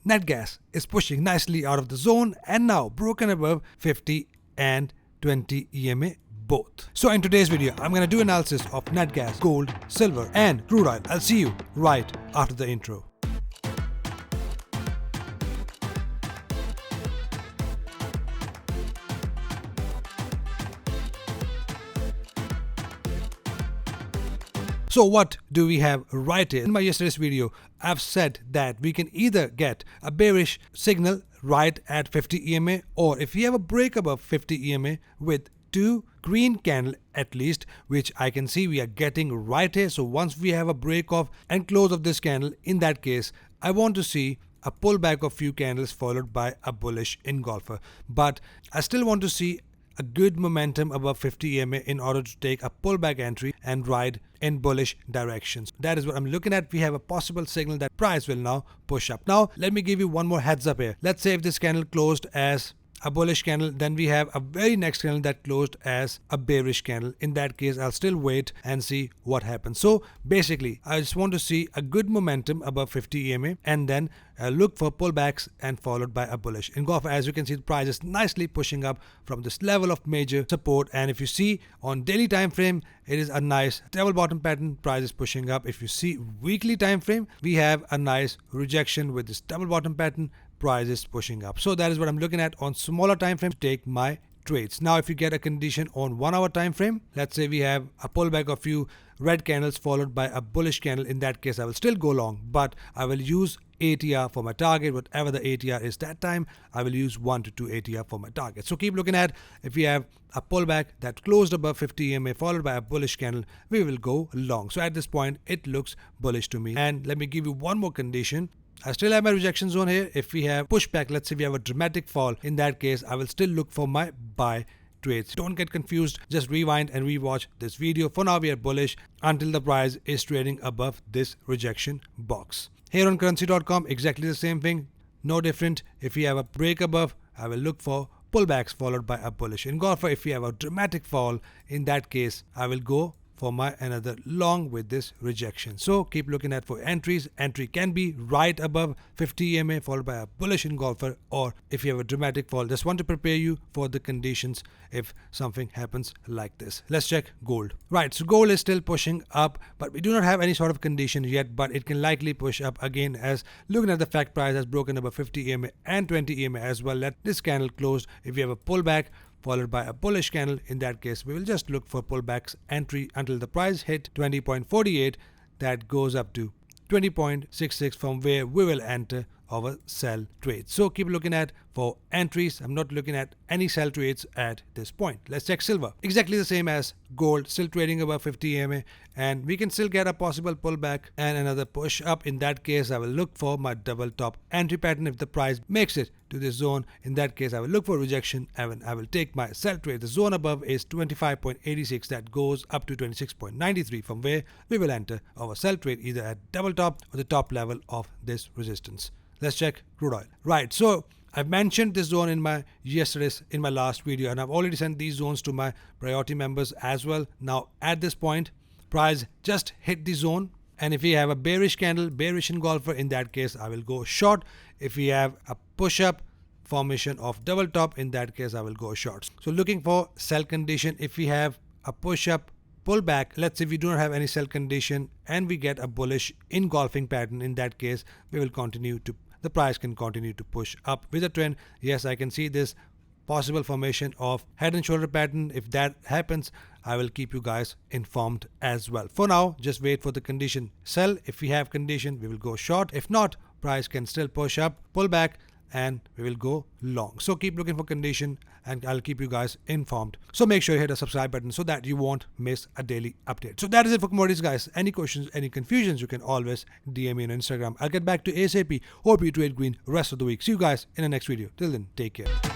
Net gas is pushing nicely out of the zone and now broken above 50 and 20 EMA both. So in today's video, I'm going to do analysis of net gas, gold, silver and crude oil. I'll see you right after the intro. So what do we have right here? In my yesterday's video, I've said that we can either get a bearish signal right at 50 EMA, or if we have a break above 50 EMA with two green candle at least, which I can see we are getting right here. So once we have a break off and close of this candle, in that case, I want to see a pullback of few candles followed by a bullish engulfer. But I still want to see a good momentum above 50 EMA in order to take a pullback entry and ride in bullish directions. That is what I'm looking at. We have a possible signal that price will now push up. Now, let me give you one more heads up here. Let's say if this candle closed as a bullish candle, then we have a very next candle that closed as a bearish candle. In that case, I'll still wait and see what happens. So basically, I just want to see a good momentum above 50 EMA and then look for pullbacks and followed by a bullish engulfer. As you can see, the price is nicely pushing up from this level of major support. And if you see on daily time frame, it is a nice double bottom pattern. Price is pushing up. If you see weekly time frame, we have a nice rejection with this double bottom pattern. Price is pushing up. So that is what I'm looking at on smaller time frame to take my trades. Now if you get a condition on 1 hour time frame, let's say we have a pullback of few red candles followed by a bullish candle, in that case I will still go long, but I will use ATR for my target. Whatever the ATR is that time, I will use 1 to 2 ATR for my target. So keep looking at, if we have a pullback that closed above 50 EMA followed by a bullish candle, we will go long. So at this point it looks bullish to me. And let me give you one more condition. I still have my rejection zone here. If we have pushback, let's say we have a dramatic fall, in that case I will still look for my buy trades. Don't get confused, just rewind and rewatch this video. For now we are bullish until the price is trading above this rejection box. Here on currency.com, exactly the same thing, no different. If we have a break above, I will look for pullbacks followed by a bullish engulfer. If we have a dramatic fall, in that case I will go for my another long with this rejection. So keep looking at for entries. Entry can be right above 50 EMA followed by a bullish engulfer, or if you have a dramatic fall, just want to prepare you for the conditions if something happens like this. Let's check gold. Right, so gold is still pushing up, but we do not have any sort of condition yet, but it can likely push up again, as looking at the fact price has broken above 50 EMA and 20 EMA as well. Let this candle close. If you have a pullback followed by a bullish candle, in that case we will just look for pullbacks entry until the price hit 20.48. that goes up to 20.66, from where we will enter our sell trades. So keep looking at for entries. I'm not looking at any sell trades at this point. Let's check silver. Exactly the same as gold, still trading above 50 EMA, and we can still get a possible pullback and another push up. In that case I will look for my double top entry pattern. If the price makes it to this zone, in that case I will look for rejection and I will take my sell trade. The zone above is 25.86, that goes up to 26.93, from where we will enter our sell trade either at double top or the top level of this resistance. Let's check crude oil. Right, so I've mentioned this zone in my last video, and I've already sent these zones to my priority members as well. Now at this point, price just hit the zone, and if we have a bearish candle, bearish engulfer, in that case I will go short. If we have a push up formation of double top, in that case I will go short. So looking for sell condition. If we have a push up pullback, let's say we do not have any sell condition and we get a bullish engulfing pattern, in that case we will continue to, the price can continue to push up with a trend. Yes, I can see this possible formation of head and shoulder pattern. If that happens, I will keep you guys informed as well. For now, just wait for the condition sell. If we have condition, we will go short. If not, price can still push up, pull back, and we will go long. So keep looking for condition and I'll keep you guys informed. So make sure you hit the subscribe button so that you won't miss a daily update. So that is it for commodities, guys. Any questions, any confusions, you can always DM me on Instagram. I'll get back to ASAP. Hope you trade green rest of the week. See you guys in the next video. Till then, take care.